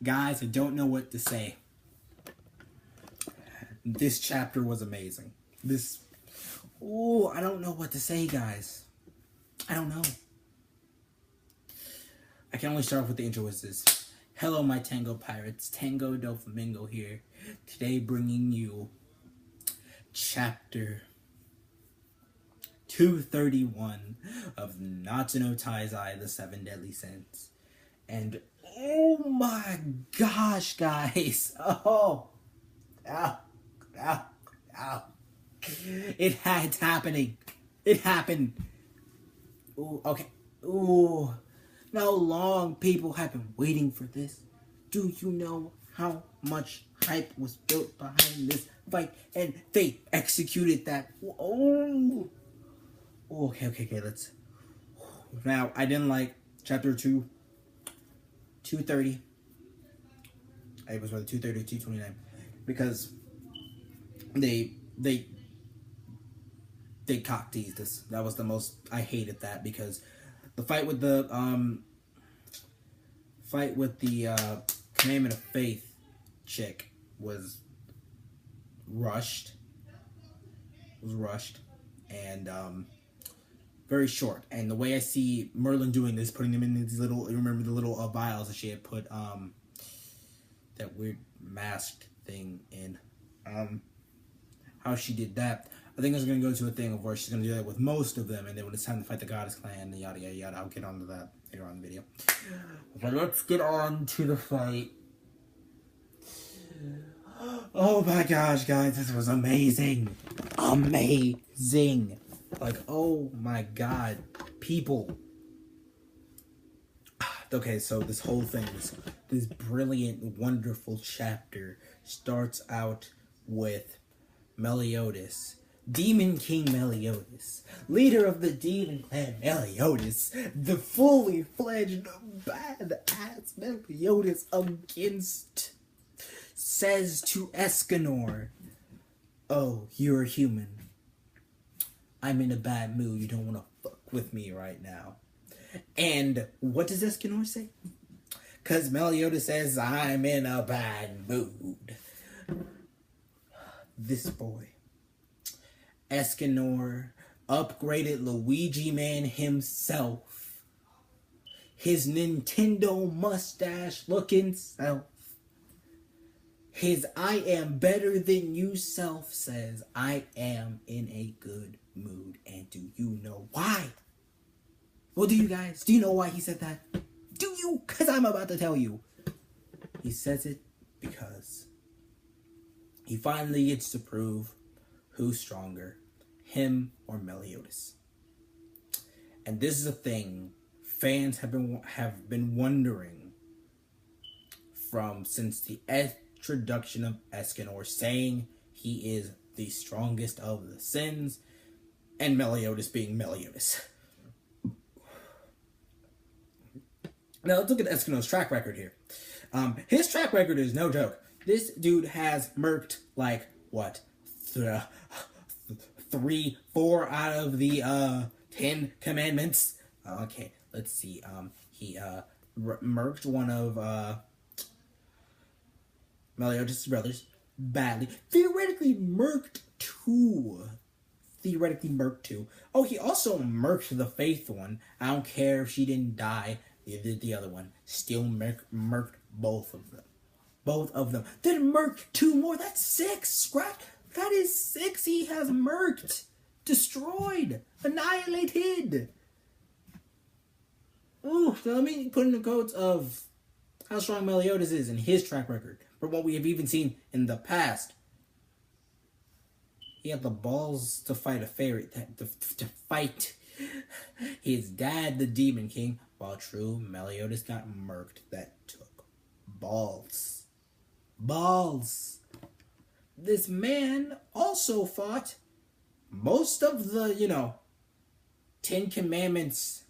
Guys, I don't know what to say. This chapter was amazing. I don't know what to say, guys. I don't know. I can only start off with the intro as this. Hello, my Tango Pirates. Tango Del Flamingo here. Today bringing you chapter 231 of Natsu no Taizai, the 7 Deadly Sins. And oh my gosh, guys. Oh. Ow. Ow. Ow. It's happening. It happened. Ooh, okay. Ooh. How long people have been waiting for this? Do you know how much hype was built behind this fight? And they executed that. Oh. Okay, let's. Now, I didn't like chapter 230. It was what, 230, 229. Because they cock teased us. That was the most, I hated that because the fight with the Commandment of Faith chick was rushed. And very short. And the way I see Merlin doing this, putting them in these little, remember the little vials that she had put that weird masked thing in. How she did that, I think it's going to go to a thing of where she's going to do that with most of them, and then when it's time to fight the Goddess Clan, yada yada yada. I'll get on to that later on in the video. But let's get on to the fight. Oh my gosh, guys, this was amazing. Amazing. Like, oh my god. People. Okay, so this whole thing, this brilliant, wonderful chapter starts out with Meliodas, Demon King Meliodas, leader of the Demon Clan Meliodas, the fully fledged badass Meliodas says to ESCANOR, "Oh, you're a human. I'm in a bad mood. You don't want to fuck with me right now." And what does ESCANOR say? Because Meliodas says, "I'm in a bad mood." This boy, ESCANOR, upgraded Luigi Man himself. His Nintendo mustache looking self. His I am better than you self says, "I am in a good mood." And do you know why? Well, do you guys? Do you know why he said that? Do you? Because I'm about to tell you. He says it because he finally gets to prove who's stronger, him or Meliodas. And this is a thing fans have been wondering since the introduction of ESCANOR, saying he is the strongest of the sins, and Meliodas being Meliodas. Now let's look at ESCANOR's track record here. His track record is no joke. This dude has murked, like, what, 3, 4 out of the 10 commandments. Okay, let's see. He murked one of Meliodas' brothers badly. Theoretically murked 2. Oh, he also murked the Faith one. I don't care if she didn't die. The other one still murked both of them. Then murked 2 more. That's 6. Scratch. That is 6 he has murked. Destroyed. Annihilated. Ooh, so let me put in the quotes of how strong Meliodas is in his track record. From what we have even seen in the past. He had the balls to fight a fairy, to fight his dad, the Demon King, while true Meliodas got murked. That took balls. Balls. This man also fought most of the, 10 commandments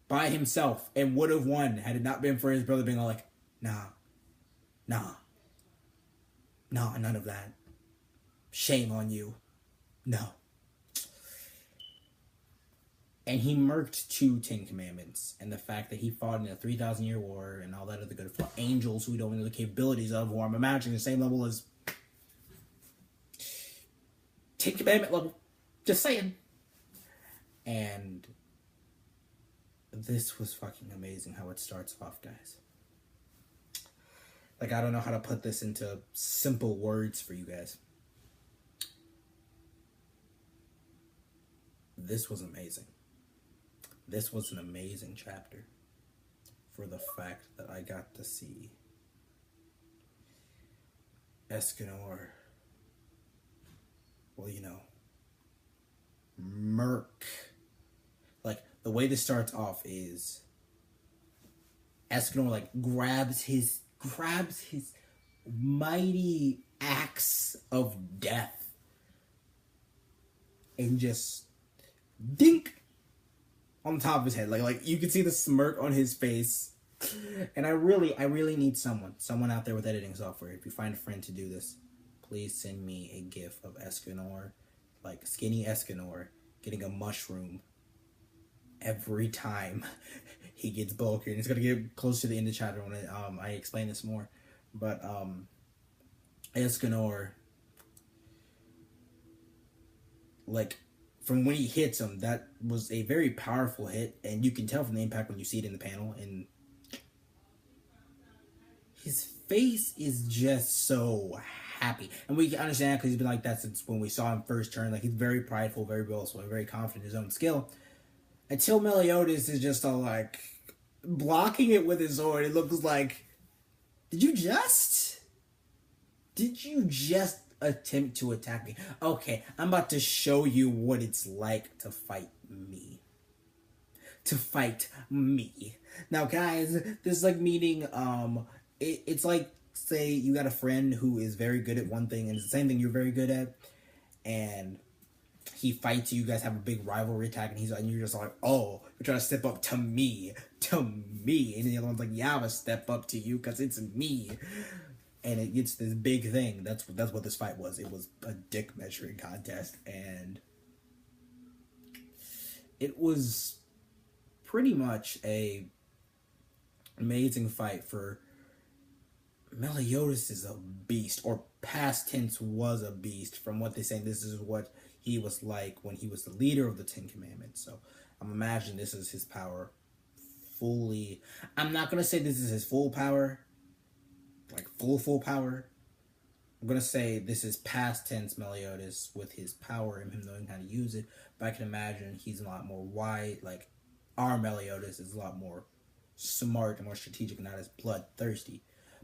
by himself and would have won had it not been for his brother being all like, nah, none of that. Shame on you. No. And he murked 2 Ten Commandments, and the fact that he fought in a 3,000-year war and all that other good for angels who we don't know the capabilities of, who I'm imagining the same level as Ten Commandment level. Just saying. And this was fucking amazing how it starts off, guys. Like, I don't know how to put this into simple words for you guys. This was amazing. This was an amazing chapter for the fact that I got to see ESCANOR, well, you know, murk. Like, the way this starts off is ESCANOR, like, grabs his mighty axe of death and just dink on top of his head. Like you can see the smirk on his face. And I really need someone out there with editing software. If you find a friend to do this, please send me a gif of ESCANOR, like skinny ESCANOR getting a mushroom every time he gets bulkier. And it's gonna get close to the end of the chapter when I explain this more. But ESCANOR, like, from when he hits him, that was a very powerful hit, and you can tell from the impact when you see it in the panel, and his face is just so happy. And we can understand because he's been like that since when we saw him first turn. Like, he's very prideful, very boastful, very confident in his own skill. Until Meliodas is just all like blocking it with his sword. It looks like, did you just attempt to attack me? Okay, I'm about to show you what it's like to fight me. Now, guys, this is like meaning, it's like, say you got a friend who is very good at one thing and it's the same thing you're very good at, and he fights you, guys have a big rivalry attack, and you're just like, oh, you're trying to step up to me, and the other one's like, yeah, I'm gonna step up to you because it's me. And it gets this big thing. That's what this fight was. It was a dick measuring contest, and it was pretty much a amazing fight. For Meliodas is a beast, or past tense was a beast. From what they say, this is what he was like when he was the leader of the Ten Commandments. So I'm imagining this is his power fully. I'm not gonna say this is his full power, like full power. I'm gonna say this is past tense Meliodas with his power and him knowing how to use it. But I can imagine he's a lot more wide. Like, our Meliodas is a lot more smart and more strategic and not as bloodthirsty.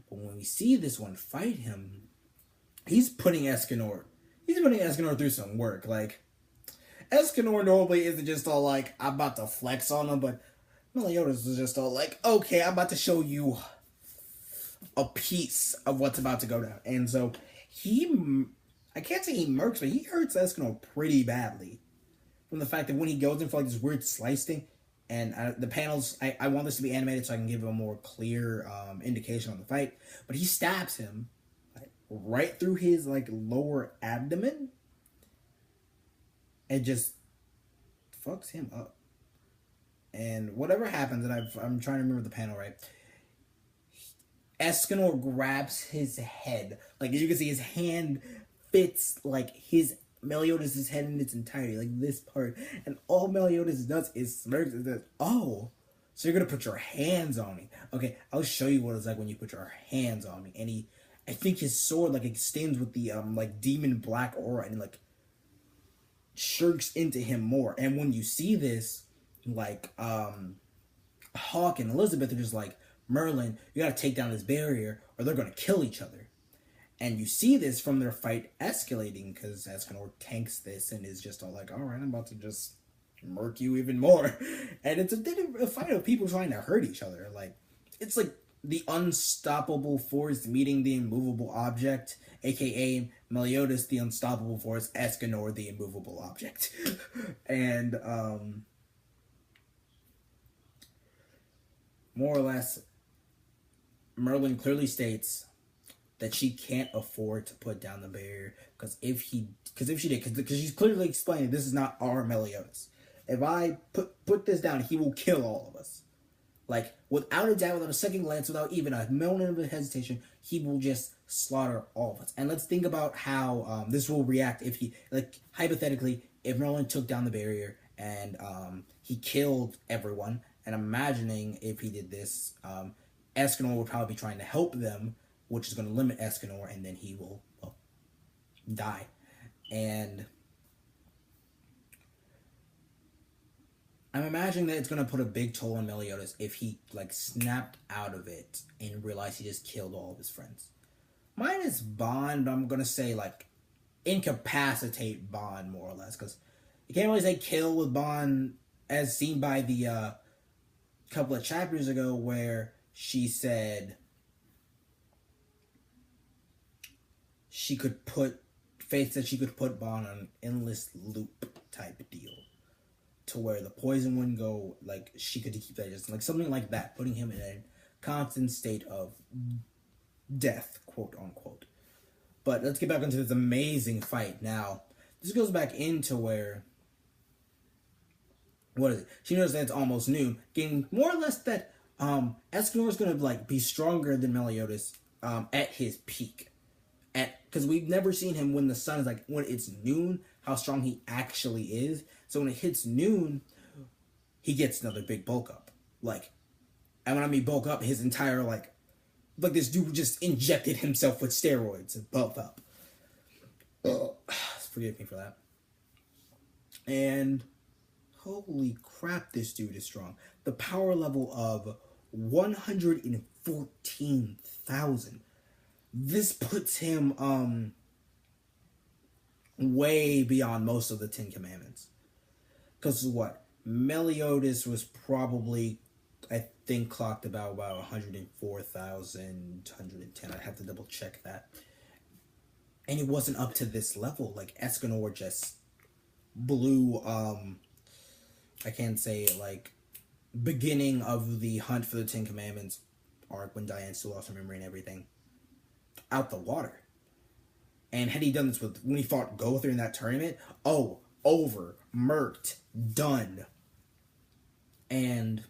But when we see this one fight him, he's putting ESCANOR through some work. Like, ESCANOR normally isn't just all like, I'm about to flex on him, but Meliodas is just all like, okay, I'm about to show you a piece of what's about to go down. And so I can't say he murks, but he hurts ESCANOR pretty badly. From the fact that when he goes in for like this weird slice thing, and the panels, I want this to be animated so I can give a more clear indication on the fight, but he stabs him like, right through his like lower abdomen and just fucks him up. And whatever happens, and I'm trying to remember the panel right, ESCANOR grabs his head. Like, as you can see, his hand fits like his Meliodas' head in its entirety, like this part. And all Meliodas does is smirks and says, oh, so you're gonna put your hands on me. Okay, I'll show you what it's like when you put your hands on me. And I think his sword like extends with the like demon black aura and like shirks into him more. And when you see this, like Hawk and Elizabeth are just like, Merlin, you gotta take down this barrier or they're gonna kill each other. And you see this from their fight escalating because ESCANOR tanks this and is just all like, all right, I'm about to just murk you even more. And it's a fight of people trying to hurt each other. Like, it's like the unstoppable force meeting the immovable object, aka Meliodas, the unstoppable force, ESCANOR, the immovable object. And more or less, Merlin clearly states that she can't afford to put down the barrier, because if she did, because she's clearly explaining this is not our Meliodas. if I put this down, he will kill all of us. Like, without a doubt, without a second glance, without even a moment of hesitation, he will just slaughter all of us. And let's think about how this will react if he, like, hypothetically, if Merlin took down the barrier and he killed everyone. And imagining if he did this, ESCANOR would probably be trying to help them, which is going to limit ESCANOR, and then he will, well, die. And I'm imagining that it's going to put a big toll on Meliodas if he, like, snapped out of it and realized he just killed all of his friends. Mine is Bond, but I'm going to say, like, incapacitate Bond, more or less, because you can't really say kill with Bond, as seen by the couple of chapters ago where she said Faith said she could put Bond on an endless loop type deal, to where the poison wouldn't go, like, she could keep that, just like something like that, putting him in a constant state of death, quote unquote. But let's get back into this amazing fight. Now, this goes back into where, what is it? She knows that it's almost noon, getting more or less that ESCANOR is going to, like, be stronger than Meliodas at his peak. Because we've never seen him when the sun is, like, when it's noon, how strong he actually is. So when it hits noon, he gets another big bulk up. Like, and when I mean bulk up, his entire, like this dude just injected himself with steroids and bulked up. Forgive me for that. And holy crap, this dude is strong. The power level of 114,000. This puts him way beyond most of the 10 Commandments. Because what? Meliodas was probably, I think, clocked about 104,000, 110. I'd have to double check that. And it wasn't up to this level. Like, ESCANOR just blew, I can't say, like, beginning of the hunt for the 10 Commandments arc when Diane still lost her memory and everything out the water. And had he done this when he fought Gother in that tournament, over, murked, done. And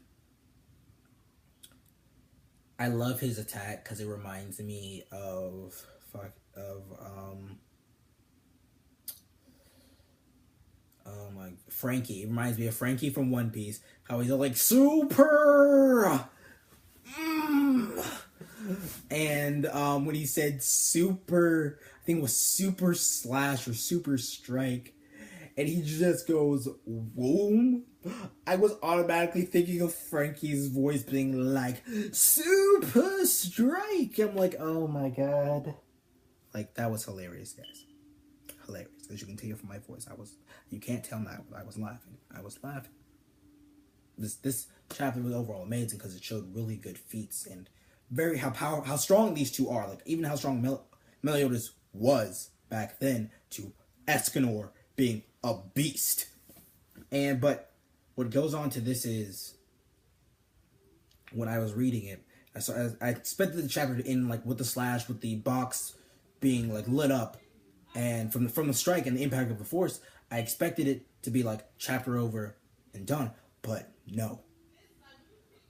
I love his attack because it reminds me of Frankie. It reminds me of Frankie from One Piece. How he's all like, super! And when he said super, I think it was super slash or super strike, and he just goes, boom, I was automatically thinking of Frankie's voice being like, super strike. I'm like, oh my god. Like, that was hilarious, guys. Hilarious. As you can tell from my voice, you can't tell now, but I was laughing. This chapter was overall amazing because it showed really good feats and how strong these two are. Like, even how strong Meliodas was back then to ESCANOR being a beast. But what goes on to this is, when I was reading it, I expected the chapter to end like with the slash, with the box being like lit up, and from the strike and the impact of the force, I expected it to be like chapter over and done, but no.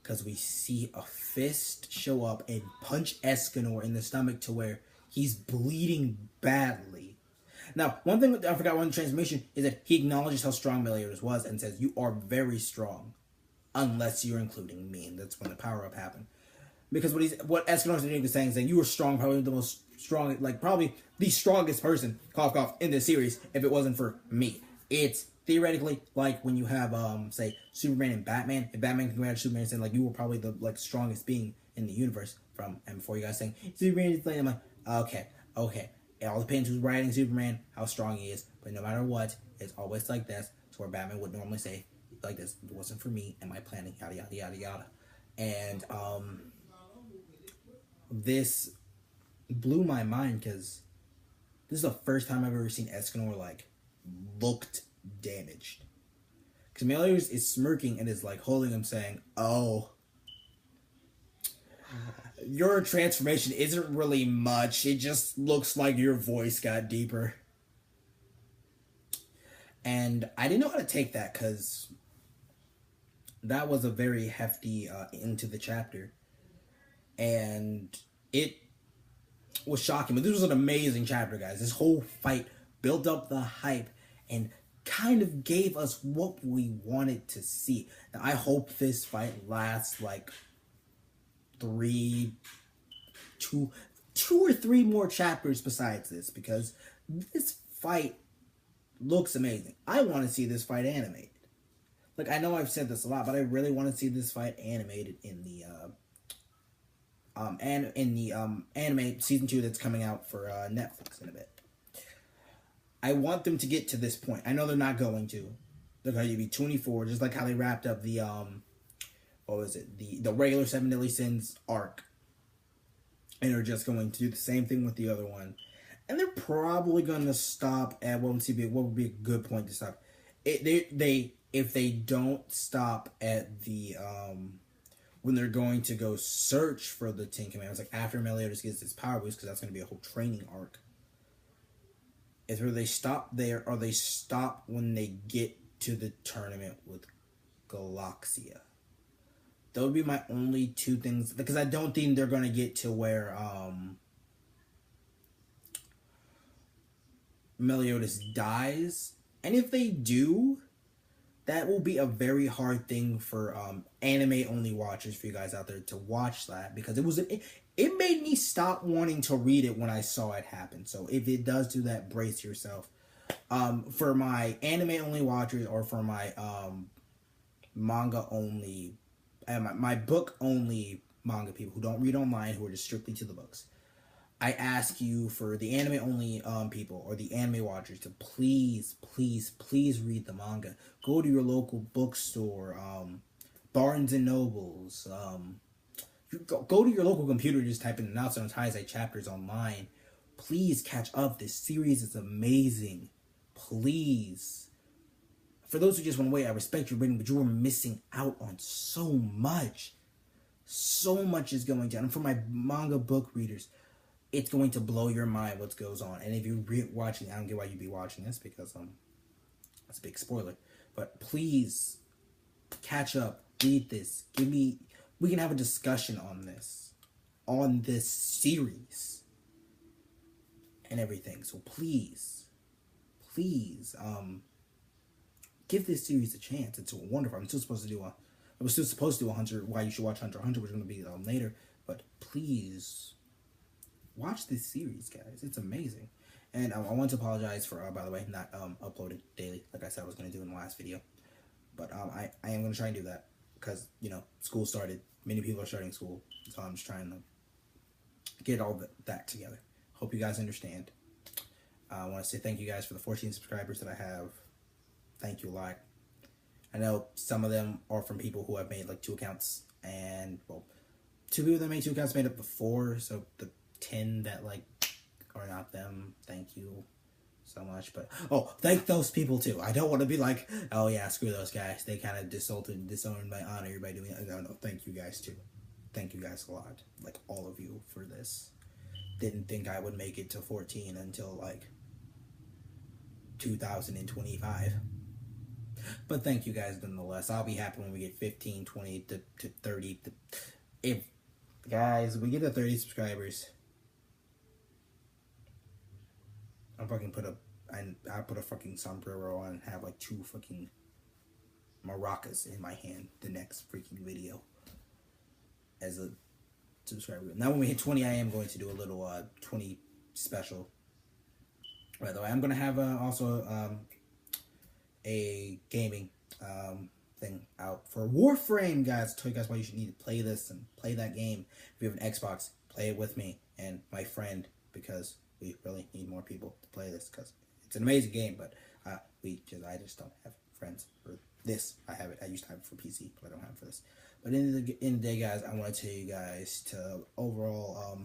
Because we see a fist show up and punch ESCANOR in the stomach to where he's bleeding badly. Now, one thing I forgot on the transmission is that he acknowledges how strong Meliodas was and says, you are very strong, unless you're including me. And that's when the power-up happened. Because what ESCANOR's saying is that you were strong, probably the most strong, like probably the strongest person, cough cough, in this series, if it wasn't for me. It's theoretically like when you have, say, Superman and Batman. If Batman can go at Superman and say, like, you were probably the, like, strongest being in the universe and before you guys saying, Superman is playing, I'm like, okay. It all depends who's writing Superman, how strong he is. But no matter what, it's always like this. It's where Batman would normally say, like this, it wasn't for me and my planning, yada, yada, yada, yada. And, this blew my mind because this is the first time I've ever seen ESCANOR, like, looked damaged. Because Meliodas is smirking and is, like, holding him saying, oh, your transformation isn't really much. It just looks like your voice got deeper. And I didn't know how to take that because that was a very hefty into the chapter, and it was shocking. But this was an amazing chapter, guys. This whole fight built up the hype and kind of gave us what we wanted to see. Now, I hope this fight lasts like two or three more chapters besides this, because this fight looks amazing. I want to see this fight animated. Like, I know I've said this a lot, but I really want to see this fight animated in the anime season 2 that's coming out for Netflix in a bit. I want them to get to this point. I know they're not going to. They're going to be 24, just like how they wrapped up the what was it? The regular Seven Deadly Sins arc. And they're just going to do the same thing with the other one. And they're probably going to stop at what would be a good point to stop. If they don't stop at the when they're going to go search for the Ten Commandments, like after Meliodas gets his power boost, because that's going to be a whole training arc. Is where they stop there, or they stop when they get to the tournament with Galaxia. That would be my only two things, because I don't think they're going to get to where Meliodas dies. And if they do, that will be a very hard thing for anime-only watchers, for you guys out there, to watch that, because it made me stop wanting to read it when I saw it happen. So if it does do that, brace yourself. For my anime-only watchers, or for my manga-only, my book-only manga people who don't read online, who are just strictly to the books, I ask you, for the anime-only people, or the anime watchers, to please, please, please read the manga. Go to your local bookstore, Barnes and Nobles, go to your local computer, just type in Natsu no Taizai chapters online. Please catch up. This series is amazing. Please. For those who just want to wait, I respect your reading, but you are missing out on so much. So much is going down. And for my manga book readers, it's going to blow your mind what goes on. And if you're watching, I don't get why you'd be watching this, because that's a big spoiler. But please catch up, read this. We can have a discussion on this series and everything. So please, give this series a chance. It's wonderful. I was still supposed to do 100. Why you should watch Hunter x Hunter, which is going to be later. But please, watch this series, guys. It's amazing. And I want to apologize for, by the way, not uploading daily, like I said I was going to do in the last video. But I am going to try and do that, because, school started. Many people are starting school. So I'm just trying to get all that together. Hope you guys understand. I want to say thank you guys for the 14 subscribers that I have. Thank you a lot. I know some of them are from people who have made like 2 accounts. And, well, 2 people that made 2 accounts made up the 4. So the 10 that are not them, thank you so much. But thank those people too. I don't want to be like, oh yeah, screw those guys, they kind of disowned my honor by doing it. No, thank you guys too. Thank you guys a lot, like all of you, for this. Didn't think I would make it to 14 until 2025, but thank you guys nonetheless. I'll be happy when we get 15, 20 to 30. If guys, we get to 30 subscribers, I'll put a fucking sombrero on and have 2 fucking maracas in my hand the next freaking video as a subscriber. Now when we hit 20, I am going to do a little 20 special. By the way, I'm going to have also a gaming thing out for Warframe, guys. Tell you guys why you should need to play this and play that game. If you have an Xbox, play it with me and my friend, because we really need more people to play this, because it's an amazing game, but I just don't have friends for this. I used to have it for PC, but I don't have it for this. But in the day, guys, I want to tell you guys to overall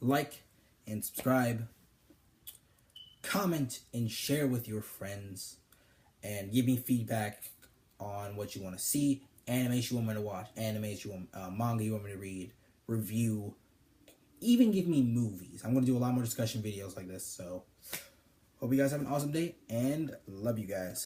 like and subscribe, comment and share with your friends, and give me feedback on what you want to see, animes you want me to watch, animes you want, manga you want me to read, review. Even give me movies. I'm going to do a lot more discussion videos like this. So, hope you guys have an awesome day, and love you guys.